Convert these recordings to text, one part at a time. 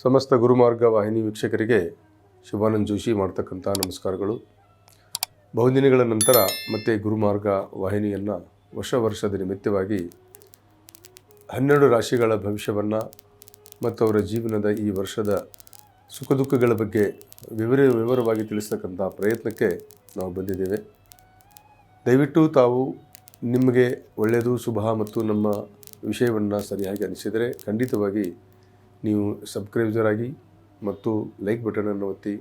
ಸಮಸ್ತ ಗುರುಮಾರ್ಗ ವಾಹಿನಿ ವೀಕ್ಷಕರಿಗೆ ಶಿವಾನಂದ್ ಜೋಶಿ ಮಾಡ್ತಕ್ಕಂಥ ನಮಸ್ಕಾರಗಳು. ಬಹುದಿನಗಳ ನಂತರ ಮತ್ತೆ ಗುರುಮಾರ್ಗ ವಾಹಿನಿಯನ್ನು ವರ್ಷದ ನಿಮಿತ್ತವಾಗಿ 12 ರಾಶಿಗಳ ಭವಿಷ್ಯವನ್ನು ಮತ್ತು ಅವರ ಜೀವನದ ಈ ವರ್ಷದ ಸುಖ ದುಃಖಗಳ ಬಗ್ಗೆ ವಿವರವಾಗಿ ತಿಳಿಸ್ತಕ್ಕಂಥ ಪ್ರಯತ್ನಕ್ಕೆ ನಾವು ಬಂದಿದ್ದೇವೆ. ದಯವಿಟ್ಟು ತಾವು ನಿಮಗೆ ಒಳ್ಳೆಯದು ಶುಭ ಮತ್ತು ನಮ್ಮ ವಿಷಯವನ್ನು ಸರಿಯಾಗಿ ಅನಿಸಿದರೆ ಖಂಡಿತವಾಗಿ ನೀವು ಸಬ್ಸ್ಕ್ರೈಬರ್ ಆಗಿ ಮತ್ತು ಲೈಕ್ ಬಟನನ್ನು ಒತ್ತಿ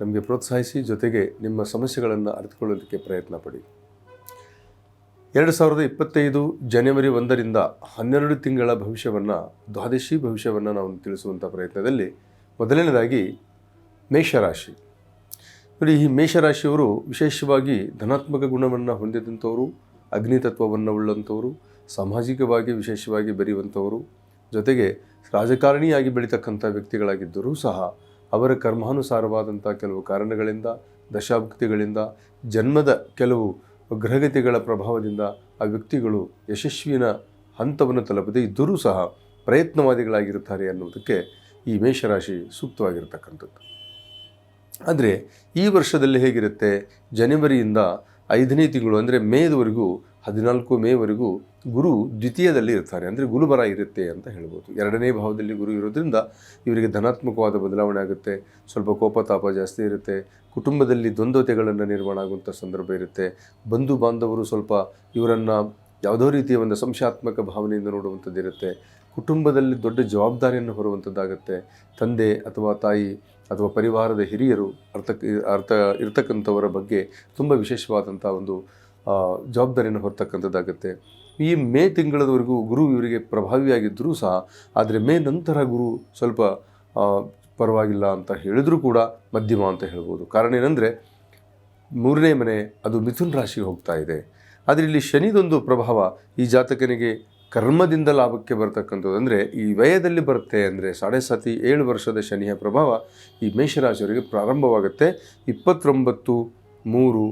ನಮಗೆ ಪ್ರೋತ್ಸಾಹಿಸಿ, ಜೊತೆಗೆ ನಿಮ್ಮ ಸಮಸ್ಯೆಗಳನ್ನು ಅರಿತುಕೊಳ್ಳೋದಕ್ಕೆ ಪ್ರಯತ್ನ ಪಡಿ. 2025 ಜನವರಿ 1ರಿಂದ 12 ತಿಂಗಳ ಭವಿಷ್ಯವನ್ನು, ದ್ವಾದಶಿ ಭವಿಷ್ಯವನ್ನು ನಾವು ತಿಳಿಸುವಂಥ ಪ್ರಯತ್ನದಲ್ಲಿ ಮೊದಲನೇದಾಗಿ ಮೇಷರಾಶಿ. ನೋಡಿ, ಈ ಮೇಷರಾಶಿಯವರು ವಿಶೇಷವಾಗಿ ಧನಾತ್ಮಕ ಗುಣವನ್ನು ಹೊಂದಿದಂಥವರು, ಅಗ್ನಿತತ್ವವನ್ನು ಉಳ್ಳಂಥವರು, ಸಾಮಾಜಿಕವಾಗಿ ವಿಶೇಷವಾಗಿ ಬೆರೆಯುವಂಥವರು, ಜೊತೆಗೆ ರಾಜಕಾರಣಿಯಾಗಿ ಬೆಳೀತಕ್ಕಂಥ ವ್ಯಕ್ತಿಗಳಾಗಿದ್ದರೂ ಸಹ ಅವರ ಕರ್ಮಾನುಸಾರವಾದಂಥ ಕೆಲವು ಕಾರಣಗಳಿಂದ, ದಶಾಭುಕ್ತಿಗಳಿಂದ, ಜನ್ಮದ ಕೆಲವು ಗ್ರಹಗತಿಗಳ ಪ್ರಭಾವದಿಂದ ಆ ವ್ಯಕ್ತಿಗಳು ಯಶಸ್ವಿನ ಹಂತವನ್ನು ತಲುಪದೇ ಇದ್ದರೂ ಸಹ ಪ್ರಯತ್ನವಾದಿಗಳಾಗಿರುತ್ತಾರೆ ಅನ್ನೋದಕ್ಕೆ ಈ ಮೇಷರಾಶಿ ಸೂಕ್ತವಾಗಿರ್ತಕ್ಕಂಥದ್ದು. ಆದರೆ ಈ ವರ್ಷದಲ್ಲಿ ಹೇಗಿರುತ್ತೆ, ಜನವರಿಯಿಂದ 5ನೇ ತಿಂಗಳು ಅಂದರೆ ಮೇವರೆಗೂ 14 ಮೇವರೆಗೂ ಗುರು ದ್ವಿತೀಯದಲ್ಲಿ ಇರ್ತಾರೆ, ಅಂದರೆ ಗುರುಬರ ಇರುತ್ತೆ ಅಂತ ಹೇಳ್ಬೋದು. 2ನೇ ಭಾವದಲ್ಲಿ ಗುರು ಇರೋದ್ರಿಂದ ಇವರಿಗೆ ಧನಾತ್ಮಕವಾದ ಬದಲಾವಣೆ ಆಗುತ್ತೆ. ಸ್ವಲ್ಪ ಕೋಪತಾಪ ಜಾಸ್ತಿ ಇರುತ್ತೆ. ಕುಟುಂಬದಲ್ಲಿ ದ್ವಂದ್ವತೆಗಳನ್ನು ನಿರ್ಮಾಣ ಆಗುವಂಥ ಸಂದರ್ಭ ಇರುತ್ತೆ. ಬಂಧು ಬಾಂಧವರು ಸ್ವಲ್ಪ ಇವರನ್ನು ಯಾವುದೋ ರೀತಿಯ ಒಂದು ಸಂಶಯಾತ್ಮಕ ಭಾವನೆಯಿಂದ ನೋಡುವಂಥದ್ದು ಇರುತ್ತೆ. ಕುಟುಂಬದಲ್ಲಿ ದೊಡ್ಡ ಜವಾಬ್ದಾರಿಯನ್ನು ಹೊರುವಂಥದ್ದಾಗುತ್ತೆ. ತಂದೆ ಅಥವಾ ತಾಯಿ ಅಥವಾ ಪರಿವಾರದ ಹಿರಿಯರು ಇರ್ತಕ್ಕಂಥವರ ಬಗ್ಗೆ ತುಂಬ ವಿಶೇಷವಾದಂಥ ಒಂದು ಜವಾಬ್ದಾರಿಯನ್ನು ಹೊರತಕ್ಕಂಥದ್ದಾಗುತ್ತೆ. ಈ ಮೇ ತಿಂಗಳವರೆಗೂ ಗುರು ಇವರಿಗೆ ಪ್ರಭಾವಿಯಾಗಿದ್ದರೂ ಸಹ, ಆದರೆ ಮೇ ನಂತರ ಗುರು ಸ್ವಲ್ಪ ಪರವಾಗಿಲ್ಲ ಅಂತ ಹೇಳಿದರೂ ಕೂಡ ಮಧ್ಯಮ ಅಂತ ಹೇಳ್ಬೋದು. ಕಾರಣ ಏನಂದರೆ 3ನೇ ಮನೆ ಅದು ಮಿಥುನ ರಾಶಿಗೆ ಹೋಗ್ತಾ ಇದೆ. ಆದರೆ ಇಲ್ಲಿ ಶನಿದೊಂದು ಪ್ರಭಾವ ಈ ಜಾತಕನಿಗೆ ಕರ್ಮದಿಂದ ಲಾಭಕ್ಕೆ ಬರ್ತಕ್ಕಂಥದ್ದು, ಅಂದರೆ ಈ ವ್ಯಯದಲ್ಲಿ ಬರುತ್ತೆ. ಅಂದರೆ 7.5 ವರ್ಷದ ಶನಿಯ ಪ್ರಭಾವ ಈ ಮೇಷರಾಶಿಯವರಿಗೆ ಪ್ರಾರಂಭವಾಗುತ್ತೆ 29/3/2025.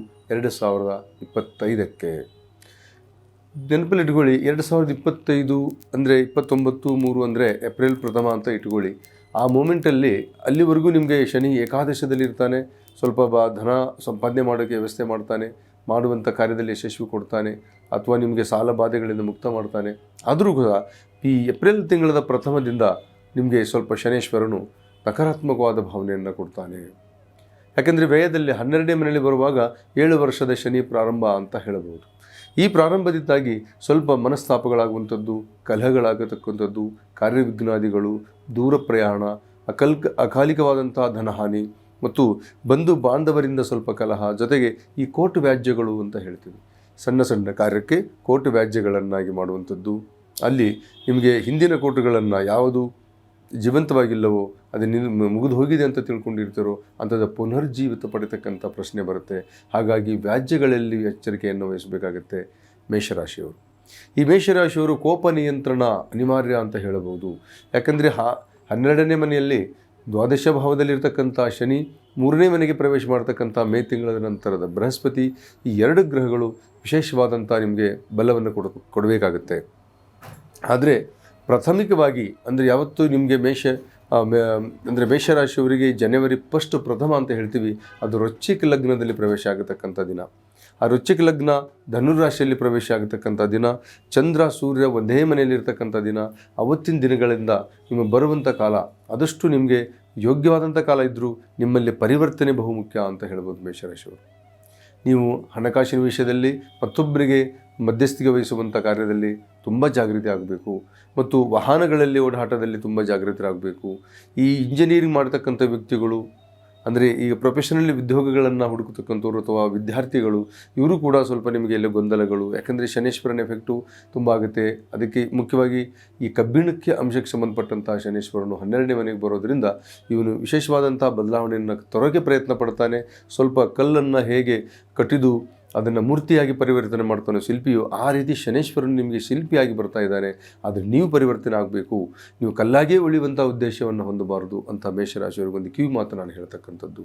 ನೆನಪಲ್ಲಿ ಇಟ್ಕೊಳ್ಳಿ, 2025 ಅಂದರೆ 29/3 ಅಂದರೆ ಏಪ್ರಿಲ್ ಪ್ರಥಮ ಅಂತ ಇಟ್ಕೊಳ್ಳಿ. ಆ ಮೂಮೆಂಟಲ್ಲಿ ಅಲ್ಲಿವರೆಗೂ ನಿಮಗೆ ಶನಿ ಏಕಾದಶದಲ್ಲಿರ್ತಾನೆ. ಸ್ವಲ್ಪ ಧನ ಸಂಪಾದನೆ ಮಾಡೋಕ್ಕೆ ವ್ಯವಸ್ಥೆ ಮಾಡ್ತಾನೆ, ಮಾಡುವಂಥ ಕಾರ್ಯದಲ್ಲಿ ಯಶಸ್ವಿ ಕೊಡ್ತಾನೆ, ಅಥವಾ ನಿಮಗೆ ಸಾಲ ಬಾಧೆಗಳಿಂದ ಮುಕ್ತ ಮಾಡ್ತಾನೆ. ಆದರೂ ಕೂಡ ಈ ಏಪ್ರಿಲ್ ತಿಂಗಳ ಪ್ರಥಮದಿಂದ ನಿಮಗೆ ಸ್ವಲ್ಪ ಶನೇಶ್ವರನು ನಕಾರಾತ್ಮಕವಾದ ಭಾವನೆಯನ್ನು ಕೊಡ್ತಾನೆ. ಯಾಕೆಂದರೆ ವ್ಯಯದಲ್ಲಿ 12ನೇ ಮನೆಯಲ್ಲಿ ಬರುವಾಗ 7 ವರ್ಷದ ಶನಿ ಪ್ರಾರಂಭ ಅಂತ ಹೇಳಬಹುದು. ಈ ಪ್ರಾರಂಭದಿಂದಾಗಿ ಸ್ವಲ್ಪ ಮನಸ್ತಾಪಗಳಾಗುವಂಥದ್ದು, ಕಲಹಗಳಾಗತಕ್ಕಂಥದ್ದು, ಕಾರ್ಯವಿಘ್ನಾದಿಗಳು, ದೂರ ಪ್ರಯಾಣ, ಅಕಾಲಿಕವಾದಂಥ ಧನಹಾನಿ ಮತ್ತು ಬಂಧು ಬಾಂಧವರಿಂದ ಸ್ವಲ್ಪ ಕಲಹ, ಜೊತೆಗೆ ಈ ಕೋರ್ಟ್ ವ್ಯಾಜ್ಯಗಳು ಅಂತ ಹೇಳ್ತೀವಿ. ಸಣ್ಣ ಸಣ್ಣ ಕಾರ್ಯಕ್ಕೆ ಕೋರ್ಟ್ ವ್ಯಾಜ್ಯಗಳನ್ನಾಗಿ ಮಾಡುವಂಥದ್ದು. ಅಲ್ಲಿ ನಿಮಗೆ ಹಿಂದಿನ ಕೋರ್ಟ್ಗಳನ್ನು ಯಾವುದು ಜೀವಂತವಾಗಿಲ್ಲವೋ, ಅದು ಮುಗಿದು ಹೋಗಿದೆ ಅಂತ ತಿಳ್ಕೊಂಡಿರ್ತಾರೋ ಅಂಥದ್ದು ಪುನರ್ಜೀವಿತ ಪಡಿತಕ್ಕಂಥ ಪ್ರಶ್ನೆ ಬರುತ್ತೆ. ಹಾಗಾಗಿ ವ್ಯಾಜ್ಯಗಳಲ್ಲಿ ಎಚ್ಚರಿಕೆಯನ್ನು ವಹಿಸಬೇಕಾಗತ್ತೆ ಮೇಷರಾಶಿಯವರು. ಈ ಮೇಷರಾಶಿಯವರು ಕೋಪ ನಿಯಂತ್ರಣ ಅನಿವಾರ್ಯ ಅಂತ ಹೇಳಬಹುದು. ಯಾಕಂದರೆ 12ನೇ ಮನೆಯಲ್ಲಿ ದ್ವಾದಶ ಭಾವದಲ್ಲಿರ್ತಕ್ಕಂಥ ಶನಿ, 3ನೇ ಮನೆಗೆ ಪ್ರವೇಶ ಮಾಡ್ತಕ್ಕಂಥ ಮೇ ತಿಂಗಳ ನಂತರದ ಬೃಹಸ್ಪತಿ, ಈ 2 ಗ್ರಹಗಳು ವಿಶೇಷವಾದಂಥ ನಿಮಗೆ ಬಲವನ್ನು ಕೊಡಬೇಕಾಗುತ್ತೆ. ಆದರೆ ಪ್ರಾಥಮಿಕವಾಗಿ ಅಂದರೆ ಯಾವತ್ತೂ ನಿಮಗೆ ಮೇಷರಾಶಿಯವರಿಗೆ ಜನವರಿ 1 ಪ್ರಥಮ ಅಂತ ಹೇಳ್ತೀವಿ, ಅದು ವೃಶ್ಚಿಕ ಲಗ್ನದಲ್ಲಿ ಪ್ರವೇಶ ಆಗತಕ್ಕಂಥ ದಿನ. ಆ ವೃಶ್ಚಿಕ ಲಗ್ನ ಧನುರಾಶಿಯಲ್ಲಿ ಪ್ರವೇಶ ಆಗತಕ್ಕಂಥ ದಿನ. ಚಂದ್ರ ಸೂರ್ಯ ಒಂದೇ ಮನೆಯಲ್ಲಿರ್ತಕ್ಕಂಥ ದಿನ. ಅವತ್ತಿನ ದಿನಗಳಿಂದ ನಿಮಗೆ ಬರುವಂಥ ಕಾಲ ಆದಷ್ಟು ನಿಮಗೆ ಯೋಗ್ಯವಾದಂಥ ಕಾಲ ಇದ್ದರೂ ನಿಮ್ಮಲ್ಲಿ ಪರಿವರ್ತನೆ ಬಹುಮುಖ್ಯ ಅಂತ ಹೇಳ್ಬೋದು ಮೇಷರಾಶಿಯವರು. ನೀವು ಹಣಕಾಸಿನ ವಿಷಯದಲ್ಲಿ ಮತ್ತೊಬ್ಬರಿಗೆ ಮಧ್ಯಸ್ಥಿಕೆ ವಹಿಸುವಂಥ ಕಾರ್ಯದಲ್ಲಿ ತುಂಬ ಜಾಗೃತಿ ಆಗಬೇಕು, ಮತ್ತು ವಾಹನಗಳಲ್ಲಿ ಓಡಾಟದಲ್ಲಿ ತುಂಬ ಜಾಗೃತರಾಗಬೇಕು. ಈ ಇಂಜಿನಿಯರಿಂಗ್ ಮಾಡ್ತಕ್ಕಂಥ ವ್ಯಕ್ತಿಗಳು, ಅಂದರೆ ಈಗ ಪ್ರೊಫೆಷನಲ್ ಉದ್ಯೋಗಗಳನ್ನು ಹುಡುಕತಕ್ಕಂಥವ್ರು ಅಥವಾ ವಿದ್ಯಾರ್ಥಿಗಳು, ಇವರು ಕೂಡ ಸ್ವಲ್ಪ ನಿಮಗೆ ಎಲ್ಲ ಗೊಂದಲಗಳು. ಯಾಕಂದರೆ ಶನೇಶ್ವರನ ಎಫೆಕ್ಟು ತುಂಬ ಆಗುತ್ತೆ. ಅದಕ್ಕೆ ಮುಖ್ಯವಾಗಿ ಈ ಕಬ್ಬಿಣಕ್ಕೆ ಅಂಶಕ್ಕೆ ಸಂಬಂಧಪಟ್ಟಂಥ ಶನೇಶ್ವರನು 12ನೇ ಮನೆಗೆ ಬರೋದರಿಂದ ಇವನು ವಿಶೇಷವಾದಂಥ ಬದಲಾವಣೆಯನ್ನು ತರೋಕ್ಕೆ ಪ್ರಯತ್ನ ಪಡ್ತಾನೆ. ಸ್ವಲ್ಪ ಕಲ್ಲನ್ನು ಹೇಗೆ ಕಟ್ಟಿದು ಅದನ್ನು ಮೂರ್ತಿಯಾಗಿ ಪರಿವರ್ತನೆ ಮಾಡ್ತಾನೆ ಶಿಲ್ಪಿಯು, ಆ ರೀತಿ ಶನೇಶ್ವರನು ನಿಮಗೆ ಶಿಲ್ಪಿಯಾಗಿ ಬರ್ತಾ ಇದ್ದಾನೆ. ಆದರೆ ನೀವು ಪರಿವರ್ತನೆ ಆಗಬೇಕು, ನೀವು ಕಲ್ಲಾಗೇ ಉಳಿಯುವಂಥ ಉದ್ದೇಶವನ್ನು ಹೊಂದಬಾರದು ಅಂತ ಮೇಷರಾಶಿಯವರಿಗೊಂದು ಕಿವಿ ಮಾತು ನಾನು ಹೇಳ್ತಕ್ಕಂಥದ್ದು.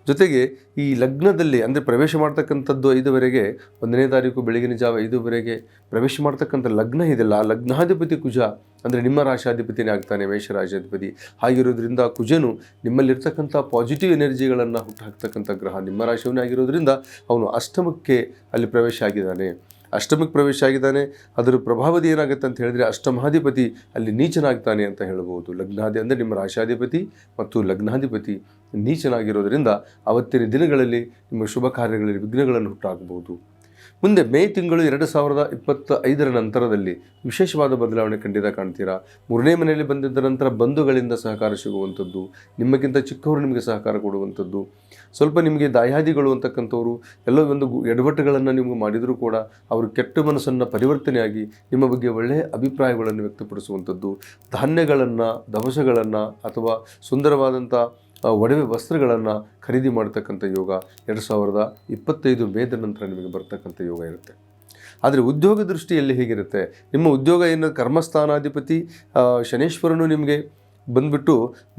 ಜೊತೆಗೆ ಈ ಲಗ್ನದಲ್ಲಿ ಅಂದರೆ ಪ್ರವೇಶ ಮಾಡ್ತಕ್ಕಂಥದ್ದು 5ವರೆಗೆ, 1ನೇ ತಾರೀಕು ಬೆಳಗಿನ ಜಾವ 5ವರೆಗೆ ಪ್ರವೇಶ ಮಾಡ್ತಕ್ಕಂಥ ಲಗ್ನ ಇದೆಲ್ಲ, ಆ ಲಗ್ನಾಧಿಪತಿ ಕುಜ ಅಂದರೆ ನಿಮ್ಮ ರಾಶಾಧಿಪತಿನೇ ಆಗ್ತಾನೆ, ಮೇಷರಾಶಾಧಿಪತಿ. ಹಾಗಿರೋದ್ರಿಂದ ಕುಜನು ನಿಮ್ಮಲ್ಲಿರ್ತಕ್ಕಂಥ ಪಾಸಿಟಿವ್ ಎನರ್ಜಿಗಳನ್ನು ಹುಟ್ಟುಹಾಕ್ತಕ್ಕಂಥ ಗ್ರಹ, ನಿಮ್ಮ ರಾಶಿಯವನೇ ಆಗಿರೋದ್ರಿಂದ ಅವನು ಅಷ್ಟಮಕ್ಕೆ ಅಲ್ಲಿ ಪ್ರವೇಶ ಆಗಿದ್ದಾನೆ. ಅಷ್ಟಮಕ್ಕೆ ಪ್ರವೇಶ ಆಗಿದ್ದಾನೆ. ಅದರ ಪ್ರಭಾವದ ಏನಾಗುತ್ತೆ ಅಂತ ಹೇಳಿದ್ರೆ ಅಷ್ಟಮಾಧಿಪತಿ ಅಲ್ಲಿ ನೀಚನಾಗ್ತಾನೆ ಅಂತ ಹೇಳ್ಬೋದು. ಲಗ್ನಾಧಿ ಅಂದರೆ ನಿಮ್ಮ ರಾಶಾಧಿಪತಿ ಮತ್ತು ಲಗ್ನಾಧಿಪತಿ ನೀಚನಾಗಿರೋದರಿಂದ ಅವತ್ತಿನ ದಿನಗಳಲ್ಲಿ ನಿಮ್ಮ ಶುಭ ಕಾರ್ಯಗಳಲ್ಲಿ ವಿಘ್ನಗಳನ್ನು ಹುಟ್ಟಾಕಬಹುದು. ಮುಂದೆ ಮೇ ತಿಂಗಳು 2025 ನಂತರದಲ್ಲಿ ವಿಶೇಷವಾದ ಬದಲಾವಣೆ ಖಂಡಿತ ಕಾಣ್ತೀರಾ. 3ನೇ ಮನೆಯಲ್ಲಿ ಬಂದಿದ್ದ ನಂತರ ಬಂಧುಗಳಿಂದ ಸಹಕಾರ ಸಿಗುವಂಥದ್ದು, ನಿಮಗಿಂತ ಚಿಕ್ಕವರು ನಿಮಗೆ ಸಹಕಾರ ಕೊಡುವಂಥದ್ದು, ಸ್ವಲ್ಪ ನಿಮಗೆ ದಾಯಾದಿಗಳು ಅಂತಕ್ಕಂಥವ್ರು ಎಲ್ಲೋ ಒಂದು ಎಡವಟ್ಟುಗಳನ್ನು ನಿಮಗೆ ಮಾಡಿದರೂ ಕೂಡ ಅವರು ಕೆಟ್ಟ ಮನಸ್ಸನ್ನು ಪರಿವರ್ತನೆಯಾಗಿ ನಿಮ್ಮ ಬಗ್ಗೆ ಒಳ್ಳೆಯ ಅಭಿಪ್ರಾಯಗಳನ್ನು ವ್ಯಕ್ತಪಡಿಸುವಂಥದ್ದು, ಧಾನ್ಯಗಳನ್ನು, ದವಸಗಳನ್ನು ಅಥವಾ ಸುಂದರವಾದಂಥ ಒಡವೆ ವಸ್ತ್ರಗಳನ್ನು ಖರೀದಿ ಮಾಡ್ತಕ್ಕಂಥ ಯೋಗ 2025 ಮೇದ ನಂತರ ನಿಮಗೆ ಬರ್ತಕ್ಕಂಥ ಯೋಗ ಇರುತ್ತೆ. ಆದರೆ ಉದ್ಯೋಗ ದೃಷ್ಟಿಯಲ್ಲಿ ಹೇಗಿರುತ್ತೆ, ನಿಮ್ಮ ಉದ್ಯೋಗ ಏನು ಕರ್ಮಸ್ಥಾನಾಧಿಪತಿ ಶನೇಶ್ವರನು ನಿಮಗೆ ಬಂದುಬಿಟ್ಟು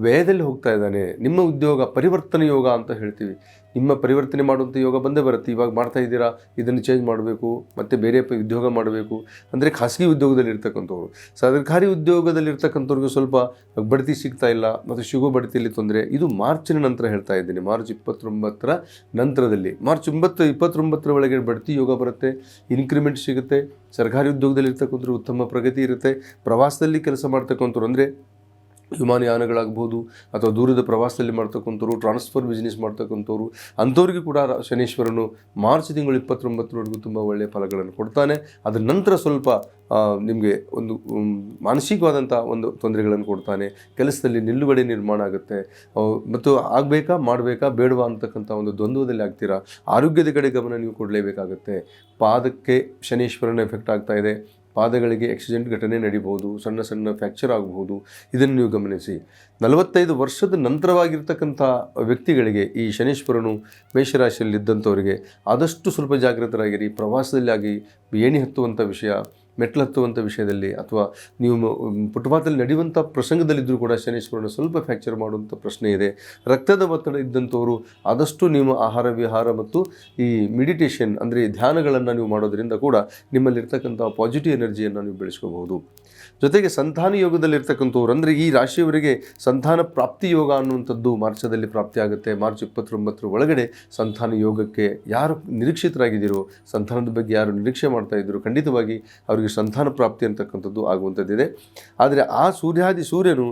ವ್ಯಯದಲ್ಲಿ ಹೋಗ್ತಾ ಇದ್ದಾನೆ. ನಿಮ್ಮ ಉದ್ಯೋಗ ಪರಿವರ್ತನೆ ಯೋಗ ಅಂತ ಹೇಳ್ತೀವಿ. ನಿಮ್ಮ ಪರಿವರ್ತನೆ ಮಾಡುವಂಥ ಯೋಗ ಬಂದೇ ಬರುತ್ತೆ. ಇವಾಗ ಮಾಡ್ತಾ ಇದ್ದೀರಾ, ಇದನ್ನು ಚೇಂಜ್ ಮಾಡಬೇಕು, ಮತ್ತು ಬೇರೆ ಉದ್ಯೋಗ ಮಾಡಬೇಕು ಅಂದರೆ ಖಾಸಗಿ ಉದ್ಯೋಗದಲ್ಲಿ ಇರ್ತಕ್ಕಂಥವ್ರು. ಸರ್ಕಾರಿ ಉದ್ಯೋಗದಲ್ಲಿ ಇರ್ತಕ್ಕಂಥವ್ರಿಗೆ ಸ್ವಲ್ಪ ಬಡ್ತಿ ಸಿಗ್ತಾ ಇಲ್ಲ ಮತ್ತು ಸಿಗೋ ಬಡ್ತಿಯಲ್ಲಿ ತೊಂದರೆ. ಇದು ಮಾರ್ಚಿನ ನಂತರ ಹೇಳ್ತಾ ಇದ್ದೀನಿ, ಮಾರ್ಚ್ 29ರ ನಂತರದಲ್ಲಿ. ಮಾರ್ಚ್ 29ರ ಒಳಗೆ ಬಡ್ತಿ ಯೋಗ ಬರುತ್ತೆ, ಇನ್ಕ್ರಿಮೆಂಟ್ ಸಿಗುತ್ತೆ. ಸರ್ಕಾರಿ ಉದ್ಯೋಗದಲ್ಲಿ ಇರ್ತಕ್ಕಂಥವ್ರು ಉತ್ತಮ ಪ್ರಗತಿ ಇರುತ್ತೆ. ಪ್ರವಾಸದಲ್ಲಿ ಕೆಲಸ ಮಾಡ್ತಕ್ಕಂಥವ್ರು ಅಂದರೆ ವಿಮಾನಯಾನಗಳಾಗ್ಬೋದು ಅಥವಾ ದೂರದ ಪ್ರವಾಸದಲ್ಲಿ ಮಾಡ್ತಕ್ಕಂಥವ್ರು, ಟ್ರಾನ್ಸ್ಫರ್ ಬಿಸ್ನೆಸ್ ಮಾಡ್ತಕ್ಕಂಥವ್ರು, ಅಂಥವ್ರಿಗೆ ಕೂಡ ಶನೇಶ್ವರನು ಮಾರ್ಚ್ ತಿಂಗಳು 29ರವರೆಗೂ ತುಂಬ ಒಳ್ಳೆಯ ಫಲಗಳನ್ನು ಕೊಡ್ತಾನೆ. ಅದರ ನಂತರ ಸ್ವಲ್ಪ ನಿಮಗೆ ಒಂದು ಮಾನಸಿಕವಾದಂಥ ಒಂದು ತೊಂದರೆಗಳನ್ನು ಕೊಡ್ತಾನೆ. ಕೆಲಸದಲ್ಲಿ ನಿಲುಗಡೆ ನಿರ್ಮಾಣ ಆಗುತ್ತೆ ಮತ್ತು ಆಗಬೇಕಾ ಮಾಡಬೇಕಾ ಬೇಡವಾ ಅಂತಕ್ಕಂಥ ಒಂದು ದ್ವಂದ್ವದಲ್ಲಿ ಆಗ್ತೀರಾ. ಆರೋಗ್ಯದ ಕಡೆ ಗಮನ ನೀವು ಕೊಡಲೇಬೇಕಾಗುತ್ತೆ. ಪಾದಕ್ಕೆ ಶನೇಶ್ವರನ ಎಫೆಕ್ಟ್ ಆಗ್ತಾ ಇದೆ. ಪಾದಗಳಿಗೆ ಆಕ್ಸಿಡೆಂಟ್ ಘಟನೆ ನಡೀಬಹುದು, ಸಣ್ಣ ಸಣ್ಣ ಫ್ರ್ಯಾಕ್ಚರ್ ಆಗಬಹುದು. ಇದನ್ನು ನೀವು ಗಮನಿಸಿ. 45 ವರ್ಷದ ನಂತರವಾಗಿರ್ತಕ್ಕಂಥ ವ್ಯಕ್ತಿಗಳಿಗೆ ಈ ಶನೇಶ್ವರನು ಮೇಷರಾಶಿಯಲ್ಲಿದ್ದಂಥವರಿಗೆ ಆದಷ್ಟು ಸ್ವಲ್ಪ ಜಾಗೃತರಾಗಿರಿ. ಪ್ರವಾಸದಲ್ಲಿ ಆಗಿ ಏಣಿ ಹತ್ತುವಂಥ ವಿಷಯ, ಮೆಟ್ಲು ಹತ್ತುವಂಥ ವಿಷಯದಲ್ಲಿ ಅಥವಾ ನೀವು ಫುಟ್ಪಾತಲ್ಲಿ ನಡೆಯುವಂಥ ಪ್ರಸಂಗದಲ್ಲಿದ್ದರೂ ಕೂಡ ಶನೇಶ್ವರನ ಸ್ವಲ್ಪ ಫ್ರ್ಯಾಕ್ಚರ್ ಮಾಡುವಂಥ ಪ್ರಶ್ನೆ ಇದೆ. ರಕ್ತದ ಒತ್ತಡ ಇದ್ದಂಥವರು ಆದಷ್ಟು ನಿಮ್ಮ ಆಹಾರ ವಿಹಾರ ಮತ್ತು ಈ ಮೆಡಿಟೇಷನ್ ಅಂದರೆ ಧ್ಯಾನಗಳನ್ನು ನೀವು ಮಾಡೋದರಿಂದ ಕೂಡ ನಿಮ್ಮಲ್ಲಿರ್ತಕ್ಕಂಥ ಪಾಸಿಟಿವ್ ಎನರ್ಜಿಯನ್ನು ನೀವು ಬೆಳೆಸ್ಕೋಬಹುದು. ಜೊತೆಗೆ ಸಂತಾನ ಯೋಗದಲ್ಲಿರ್ತಕ್ಕಂಥವ್ರು ಅಂದರೆ ಈ ರಾಶಿಯವರಿಗೆ ಸಂತಾನ ಪ್ರಾಪ್ತಿ ಯೋಗ ಅನ್ನುವಂಥದ್ದು ಮಾರ್ಚದಲ್ಲಿ ಪ್ರಾಪ್ತಿ ಆಗುತ್ತೆ. ಮಾರ್ಚ್ 29ರ ಒಳಗಡೆ ಸಂತಾನ ಯೋಗಕ್ಕೆ ಯಾರು ನಿರೀಕ್ಷಿತರಾಗಿದ್ದೀರೋ, ಸಂತಾನದ ಬಗ್ಗೆ ಯಾರು ನಿರೀಕ್ಷೆ ಮಾಡ್ತಾ ಇದ್ದೀರೋ ಖಂಡಿತವಾಗಿ ಅವರಿಗೆ ಸಂತಾನ ಪ್ರಾಪ್ತಿ ಅಂತಕ್ಕಂಥದ್ದು ಆಗುವಂಥದ್ದಿದೆ. ಆದರೆ ಆ ಸೂರ್ಯನು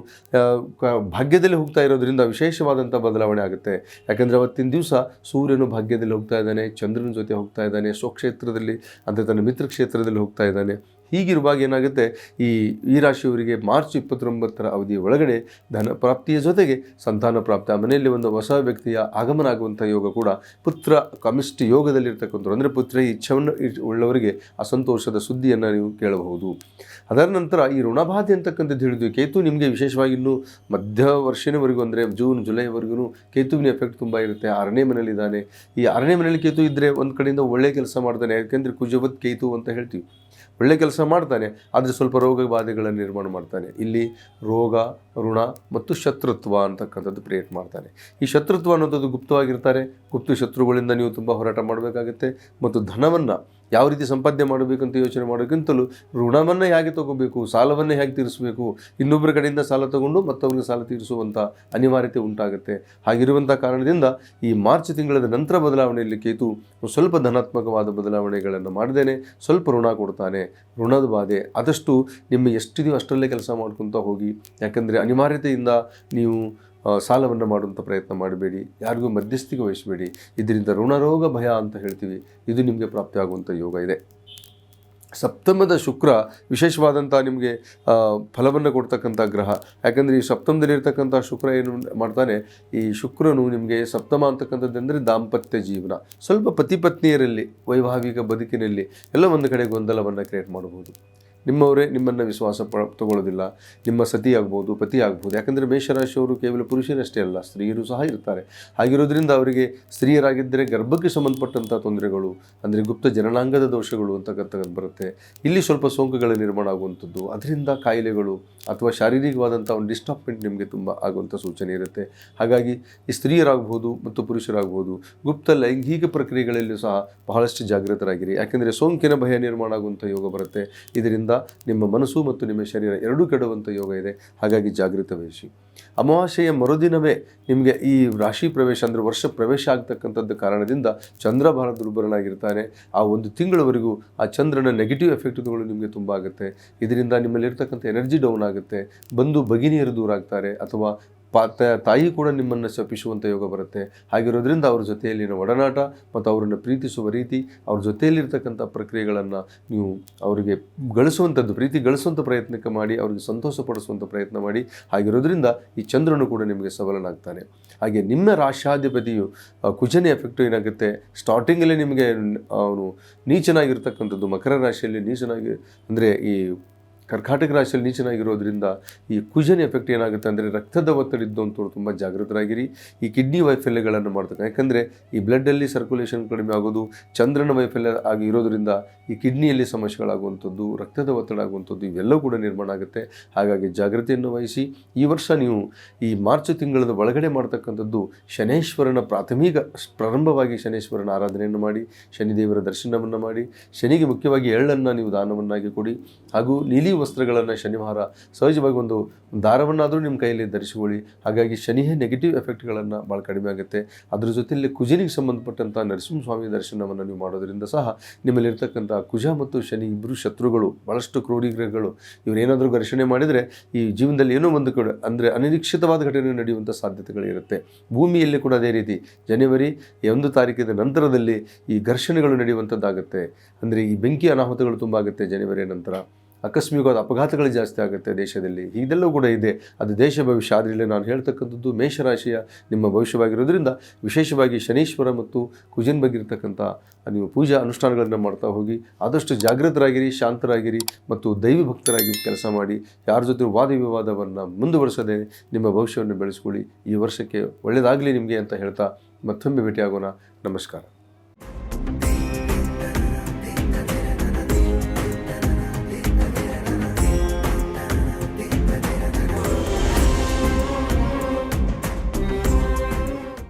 ಭಾಗ್ಯದಲ್ಲಿ ಹೋಗ್ತಾ ಇರೋದ್ರಿಂದ ವಿಶೇಷವಾದಂಥ ಬದಲಾವಣೆ ಆಗುತ್ತೆ. ಯಾಕಂದರೆ ಅವತ್ತಿನ ದಿವಸ ಸೂರ್ಯನು ಭಾಗ್ಯದಲ್ಲಿ ಹೋಗ್ತಾ ಇದ್ದಾನೆ, ಚಂದ್ರನ ಜೊತೆ ಹೋಗ್ತಾ ಇದ್ದಾನೆ, ಸ್ವಕ್ಷೇತ್ರದಲ್ಲಿ ಅಂದರೆ ತನ್ನ ಮಿತ್ರ ಕ್ಷೇತ್ರದಲ್ಲಿ ಹೋಗ್ತಾ ಇದ್ದಾನೆ. ಹೀಗಿರುವಾಗ ಏನಾಗುತ್ತೆ, ಈ ರಾಶಿಯವರಿಗೆ ಮಾರ್ಚ್ 29ರ ಅವಧಿಯ ಒಳಗಡೆ ಧನ ಪ್ರಾಪ್ತಿಯ ಜೊತೆಗೆ ಸಂತಾನ ಪ್ರಾಪ್ತಿ, ಆ ಮನೆಯಲ್ಲಿ ಒಂದು ಹೊಸ ವ್ಯಕ್ತಿಯ ಆಗಮನ ಆಗುವಂಥ ಯೋಗ ಕೂಡ ಪುತ್ರ ಕಮಿಷ್ಠ ಯೋಗದಲ್ಲಿರ್ತಕ್ಕಂಥವ್ರು ಅಂದರೆ ಪುತ್ರ ಇಚ್ಛೆಯನ್ನು ಉಳ್ಳವರಿಗೆ ಅಸಂತೋಷದ ಸುದ್ದಿಯನ್ನು ನೀವು ಕೇಳಬಹುದು. ಅದರ ನಂತರ ಈ ಋಣಬಾಧೆ ಅಂತಕ್ಕಂಥದ್ದು ಹಿಡಿದು ಕೇತು ನಿಮಗೆ ವಿಶೇಷವಾಗಿ ಇನ್ನೂ ಮಧ್ಯ ವರ್ಷದವರೆಗೂ ಅಂದರೆ ಜೂನ್ ಜುಲೈವರೆಗೂ ಕೇತುವಿನ ಎಫೆಕ್ಟ್ ತುಂಬ ಇರುತ್ತೆ. 6ನೇ ಮನೆಯಲ್ಲಿದ್ದಾನೆ. ಈ 6ನೇ ಮನೆಯಲ್ಲಿ ಕೇತು ಇದ್ದರೆ ಒಂದು ಕಡೆಯಿಂದ ಒಳ್ಳೆಯ ಕೆಲಸ ಮಾಡ್ತಾನೆ. ಯಾಕೆಂದರೆ ಕುಜವತ್ ಕೇತು ಅಂತ ಹೇಳ್ತೀವಿ, ಒಳ್ಳೆ ಕೆಲಸ ಮಾಡ್ತಾನೆ. ಆದರೆ ಸ್ವಲ್ಪ ರೋಗ ಬಾಧೆಗಳನ್ನು ನಿರ್ಮಾಣ ಮಾಡ್ತಾನೆ. ಇಲ್ಲಿ ರೋಗ, ಋಣ ಮತ್ತು ಶತ್ರುತ್ವ ಅಂತಕ್ಕಂಥದ್ದು ಕ್ರಿಯೇಟ್ ಮಾಡ್ತಾನೆ. ಈ ಶತ್ರುತ್ವ ಅನ್ನೋದು ಗುಪ್ತವಾಗಿರ್ತಾರೆ. ಗುಪ್ತ ಶತ್ರುಗಳಿಂದ ನೀವು ತುಂಬ ಹೋರಾಟ ಮಾಡಬೇಕಾಗುತ್ತೆ. ಮತ್ತು ಧನವನ್ನು ಯಾವ ರೀತಿ ಸಂಪಾದನೆ ಮಾಡಬೇಕಂತ ಯೋಚನೆ ಮಾಡೋಕ್ಕಿಂತಲೂ ಋಣವನ್ನು ಹೇಗೆ ತಗೋಬೇಕು, ಸಾಲವನ್ನು ಹೇಗೆ ತೀರಿಸಬೇಕು, ಇನ್ನೊಬ್ಬರ ಕಡೆಯಿಂದ ಸಾಲ ತಗೊಂಡು ಮತ್ತೊಬ್ಬರಿಗೆ ಸಾಲ ತೀರಿಸುವಂಥ ಅನಿವಾರ್ಯತೆ ಉಂಟಾಗುತ್ತೆ. ಹಾಗಿರುವಂಥ ಕಾರಣದಿಂದ ಈ ಮಾರ್ಚ್ ತಿಂಗಳ ನಂತರ ಬದಲಾವಣೆಯಲ್ಲಿ ಕೇತು ಸ್ವಲ್ಪ ಧನಾತ್ಮಕವಾದ ಬದಲಾವಣೆಗಳನ್ನು ಮಾಡಿದ್ದೇನೆ, ಸ್ವಲ್ಪ ಋಣ ಕೊಡ್ತಾನೆ. ಋಣದ ಬಾಧೆ ಆದಷ್ಟು ನಿಮ್ಮ ಎಷ್ಟಿದೆಯೋ ಅಷ್ಟರಲ್ಲೇ ಕೆಲಸ ಮಾಡ್ಕೊತ ಹೋಗಿ. ಯಾಕಂದರೆ ಅನಿವಾರ್ಯತೆಯಿಂದ ನೀವು ಸಾಲವನ್ನು ಮಾಡುವಂಥ ಪ್ರಯತ್ನ ಮಾಡಬೇಡಿ, ಯಾರಿಗೂ ಮಧ್ಯಸ್ಥಿಕೆ ವಹಿಸಬೇಡಿ. ಇದರಿಂದ ಋಣರೋಗ ಭಯ ಅಂತ ಹೇಳ್ತೀವಿ, ಇದು ನಿಮಗೆ ಪ್ರಾಪ್ತಿಯಾಗುವಂಥ ಯೋಗ ಇದೆ. ಸಪ್ತಮದ ಶುಕ್ರ ವಿಶೇಷವಾದಂಥ ನಿಮಗೆ ಫಲವನ್ನು ಕೊಡ್ತಕ್ಕಂಥ ಗ್ರಹ. ಯಾಕಂದರೆ ಈ ಸಪ್ತಮದಲ್ಲಿರ್ತಕ್ಕಂಥ ಶುಕ್ರ ಏನು ಮಾಡ್ತಾನೆ, ಈ ಶುಕ್ರನು ನಿಮಗೆ ಸಪ್ತಮ ಅಂತಕ್ಕಂಥದ್ದೆಂದರೆ ದಾಂಪತ್ಯ ಜೀವನ, ಸ್ವಲ್ಪ ಪತಿ ಪತ್ನಿಯರಲ್ಲಿ ವೈವಾಹಿಕ ಬದುಕಿನಲ್ಲಿ ಎಲ್ಲ ಒಂದು ಕಡೆ ಗೊಂದಲವನ್ನು ಕ್ರಿಯೇಟ್ ಮಾಡಬಹುದು. ನಿಮ್ಮವರೇ ನಿಮ್ಮನ್ನು ವಿಶ್ವಾಸ ತಗೊಳ್ಳೋದಿಲ್ಲ. ನಿಮ್ಮ ಸತಿ ಆಗ್ಬೋದು, ಪತಿ ಆಗ್ಬೋದು. ಯಾಕಂದರೆ ಮೇಷರಾಶಿಯವರು ಕೇವಲ ಪುರುಷರಷ್ಟೇ ಅಲ್ಲ, ಸ್ತ್ರೀಯರು ಸಹ ಇರ್ತಾರೆ. ಹಾಗಿರೋದ್ರಿಂದ ಅವರಿಗೆ ಸ್ತ್ರೀಯರಾಗಿದ್ದರೆ ಗರ್ಭಕ್ಕೆ ಸಂಬಂಧಪಟ್ಟಂಥ ತೊಂದರೆಗಳು, ಅಂದರೆ ಗುಪ್ತ ಜನನಾಂಗದ ದೋಷಗಳು ಅಂತಕ್ಕಂಥದ್ದು ಬರುತ್ತೆ. ಇಲ್ಲಿ ಸ್ವಲ್ಪ ಸೋಂಕುಗಳ ನಿರ್ಮಾಣ ಆಗುವಂಥದ್ದು, ಅದರಿಂದ ಕಾಯಿಲೆಗಳು ಅಥವಾ ಶಾರೀರಿಕವಾದಂಥ ಒಂದು ಡಿಸ್ಟರ್ಬ್ಮೆಂಟ್ ನಿಮಗೆ ತುಂಬ ಆಗುವಂಥ ಸೂಚನೆ ಇರುತ್ತೆ. ಹಾಗಾಗಿ ಈ ಸ್ತ್ರೀಯರಾಗ್ಬೋದು ಮತ್ತು ಪುರುಷರಾಗ್ಬೋದು ಗುಪ್ತ ಲೈಂಗಿಕ ಪ್ರಕ್ರಿಯೆಗಳಲ್ಲೂ ಸಹ ಬಹಳಷ್ಟು ಜಾಗೃತರಾಗಿರಿ. ಯಾಕೆಂದರೆ ಸೋಂಕಿನ ಭಯ ನಿರ್ಮಾಣ ಆಗುವಂಥ ಯೋಗ ಬರುತ್ತೆ. ಇದರಿಂದ ನಿಮ್ಮ ಮನಸ್ಸು ಮತ್ತು ನಿಮ್ಮ ಶರೀರ ಎರಡೂ ಕೆಡುವಂಥ ಯೋಗ ಇದೆ. ಹಾಗಾಗಿ ಜಾಗೃತ ವಹಿಸಿ. ಅಮಾವಾಸ್ಯೆಯ ಮರುದಿನವೇ ನಿಮಗೆ ಈ ರಾಶಿ ಪ್ರವೇಶ ಅಂದರೆ ವರ್ಷ ಪ್ರವೇಶ ಆಗ್ತಕ್ಕಂಥದ್ದು ಕಾರಣದಿಂದ ಚಂದ್ರ ಬಹಳ ದುರ್ಬಲನಾಗಿರ್ತಾನೆ. ಆ ಒಂದು ತಿಂಗಳವರೆಗೂ ಆ ಚಂದ್ರನ ನೆಗೆಟಿವ್ ಎಫೆಕ್ಟ್ಗಳು ನಿಮಗೆ ತುಂಬ ಆಗುತ್ತೆ. ಇದರಿಂದ ನಿಮ್ಮಲ್ಲಿರ್ತಕ್ಕಂಥ ಎನರ್ಜಿ ಡೌನ್ ಆಗುತ್ತೆ. ಬಂದು ಭಗಿನಿಯರು ದೂರ ಆಗ್ತಾರೆ ಅಥವಾ ತಾಯಿ ಕೂಡ ನಿಮ್ಮನ್ನು ಶಪಿಸುವಂಥ ಯೋಗ ಬರುತ್ತೆ. ಹಾಗಿರೋದ್ರಿಂದ ಅವ್ರ ಜೊತೆಯಲ್ಲಿನ ಒಡನಾಟ ಮತ್ತು ಅವರನ್ನು ಪ್ರೀತಿಸುವ ರೀತಿ, ಅವ್ರ ಜೊತೆಯಲ್ಲಿರ್ತಕ್ಕಂಥ ಪ್ರಕ್ರಿಯೆಗಳನ್ನು ನೀವು ಅವರಿಗೆ ಪ್ರೀತಿ ಗಳಿಸುವಂಥ ಪ್ರಯತ್ನಕ್ಕೆ ಮಾಡಿ, ಅವ್ರಿಗೆ ಸಂತೋಷಪಡಿಸುವಂಥ ಪ್ರಯತ್ನ ಮಾಡಿ. ಹಾಗಿರೋದ್ರಿಂದ ಈ ಚಂದ್ರನು ಕೂಡ ನಿಮಗೆ ಸಬಲನಾಗ್ತಾನೆ. ಹಾಗೆ ನಿಮ್ಮ ರಾಶಾಧಿಪತಿಯು ಕುಜನ ಎಫೆಕ್ಟು ಏನಾಗುತ್ತೆ, ಸ್ಟಾರ್ಟಿಂಗಲ್ಲೇ ನಿಮಗೆ ಅವನು ನೀಚನಾಗಿರ್ತಕ್ಕಂಥದ್ದು ಮಕರ ರಾಶಿಯಲ್ಲಿ ನೀಚನಾಗಿ, ಅಂದರೆ ಈ ಕರ್ಕಾಟಕ ರಾಶಿಯಲ್ಲಿ ನೀಚನಾಗಿರೋದ್ರಿಂದ ಈ ಕುಜನ ಎಫೆಕ್ಟ್ ಏನಾಗುತ್ತೆ ಅಂದರೆ ರಕ್ತದ ಒತ್ತಡ ಇದ್ದಂಥವ್ರು ತುಂಬ ಜಾಗೃತರಾಗಿರಿ. ಈ ಕಿಡ್ನಿ ವೈಫಲ್ಯಗಳನ್ನು ಮಾಡ್ತಕ್ಕ, ಯಾಕಂದರೆ ಈ ಬ್ಲಡ್ಡಲ್ಲಿ ಸರ್ಕ್ಯುಲೇಷನ್ ಕಡಿಮೆ ಆಗೋದು, ಚಂದ್ರನ ವೈಫಲ್ಯ ಆಗಿ ಇರೋದರಿಂದ ಈ ಕಿಡ್ನಿಯಲ್ಲಿ ಸಮಸ್ಯೆಗಳಾಗುವಂಥದ್ದು, ರಕ್ತದ ಒತ್ತಡ ಆಗುವಂಥದ್ದು ಇವೆಲ್ಲವೂ ಕೂಡ ನಿರ್ಮಾಣ ಆಗುತ್ತೆ. ಹಾಗಾಗಿ ಜಾಗೃತಿಯನ್ನು ವಹಿಸಿ. ಈ ವರ್ಷ ನೀವು ಈ ಮಾರ್ಚ್ ತಿಂಗಳದ ಒಳಗಡೆ ಮಾಡ್ತಕ್ಕಂಥದ್ದು ಶನೇಶ್ವರನ ಪ್ರಾರಂಭವಾಗಿ ಶನೇಶ್ವರನ ಆರಾಧನೆಯನ್ನು ಮಾಡಿ, ಶನಿದೇವರ ದರ್ಶನವನ್ನು ಮಾಡಿ, ಶನಿಗೆ ಮುಖ್ಯವಾಗಿ ಎಳ್ಳನ್ನು ನೀವು ದಾನವನ್ನಾಗಿ ಕೊಡಿ. ಹಾಗೂ ನೀಲಿ ವಸ್ತ್ರಗಳನ್ನು ಶನಿವಾರ ಸಹಜವಾಗಿ ಒಂದು ದಾರವನ್ನಾದರೂ ನಿಮ್ಮ ಕೈಯಲ್ಲಿ ಧರಿಸಿಕೊಳ್ಳಿ. ಹಾಗಾಗಿ ಶನಿಯ ನೆಗೆಟಿವ್ ಎಫೆಕ್ಟ್ಗಳನ್ನು ಭಾಳ ಕಡಿಮೆ ಆಗುತ್ತೆ. ಅದರ ಜೊತೆಯಲ್ಲಿ ಕುಜನಿಗೆ ಸಂಬಂಧಪಟ್ಟಂಥ ನರಸಿಂಹಸ್ವಾಮಿ ದರ್ಶನವನ್ನು ನೀವು ಮಾಡೋದರಿಂದ ಸಹ ನಿಮ್ಮಲ್ಲಿರ್ತಕ್ಕಂಥ ಕುಜ ಮತ್ತು ಶನಿ ಇಬ್ಬರು ಶತ್ರುಗಳು, ಭಾಳಷ್ಟು ಕ್ರೂರಿಗ್ರಹಗಳು, ಇವರೇನಾದರೂ ಘರ್ಷಣೆ ಮಾಡಿದರೆ ಈ ಜೀವನದಲ್ಲಿ ಏನೋ ಒಂದು ಕಡೆ ಅಂದರೆ ಅನಿರೀಕ್ಷಿತವಾದ ಘಟನೆ ನಡೆಯುವಂಥ ಸಾಧ್ಯತೆಗಳಿರುತ್ತೆ. ಭೂಮಿಯಲ್ಲಿ ಕೂಡ ಅದೇ ರೀತಿ ಜನವರಿ 1 ತಾರೀಕಿನ ನಂತರದಲ್ಲಿ ಈ ಘರ್ಷಣೆಗಳು ನಡೆಯುವಂಥದ್ದಾಗುತ್ತೆ. ಅಂದರೆ ಈ ಬೆಂಕಿ ಅನಾಹುತಗಳು ತುಂಬ ಆಗುತ್ತೆ ಜನವರಿಯ ನಂತರ. ಆಕಸ್ಮಿಕವಾದ ಅಪಘಾತಗಳು ಜಾಸ್ತಿ ಆಗುತ್ತೆ ದೇಶದಲ್ಲಿ. ಇದೆಲ್ಲವೂ ಕೂಡ ಇದೆ. ಅದು ದೇಶ ಭವಿಷ್ಯ. ಆದರೆ ಇಲ್ಲಿ ನಾನು ಹೇಳ್ತಕ್ಕಂಥದ್ದು ಮೇಷರಾಶಿಯ ನಿಮ್ಮ ಭವಿಷ್ಯವಾಗಿರೋದ್ರಿಂದ ವಿಶೇಷವಾಗಿ ಶನೀಶ್ವರ ಮತ್ತು ಕುಜನ್ ಬಗ್ಗೆ ಇರತಕ್ಕಂಥ ನೀವು ಪೂಜಾ ಅನುಷ್ಠಾನಗಳನ್ನು ಮಾಡ್ತಾ ಹೋಗಿ. ಆದಷ್ಟು ಜಾಗೃತರಾಗಿರಿ, ಶಾಂತರಾಗಿರಿ ಮತ್ತು ದೈವ ಭಕ್ತರಾಗಿ ಕೆಲಸ ಮಾಡಿ. ಯಾರ ಜೊತೆ ವಾದ ವಿವಾದವನ್ನು ಮುಂದುವರಿಸದೆ ನಿಮ್ಮ ಭವಿಷ್ಯವನ್ನು ಬೆಳೆಸ್ಕೊಳ್ಳಿ. ಈ ವರ್ಷಕ್ಕೆ ಒಳ್ಳೆಯದಾಗಲಿ ನಿಮಗೆ ಅಂತ ಹೇಳ್ತಾ ಮತ್ತೊಮ್ಮೆ ಭೇಟಿಯಾಗೋಣ. ನಮಸ್ಕಾರ.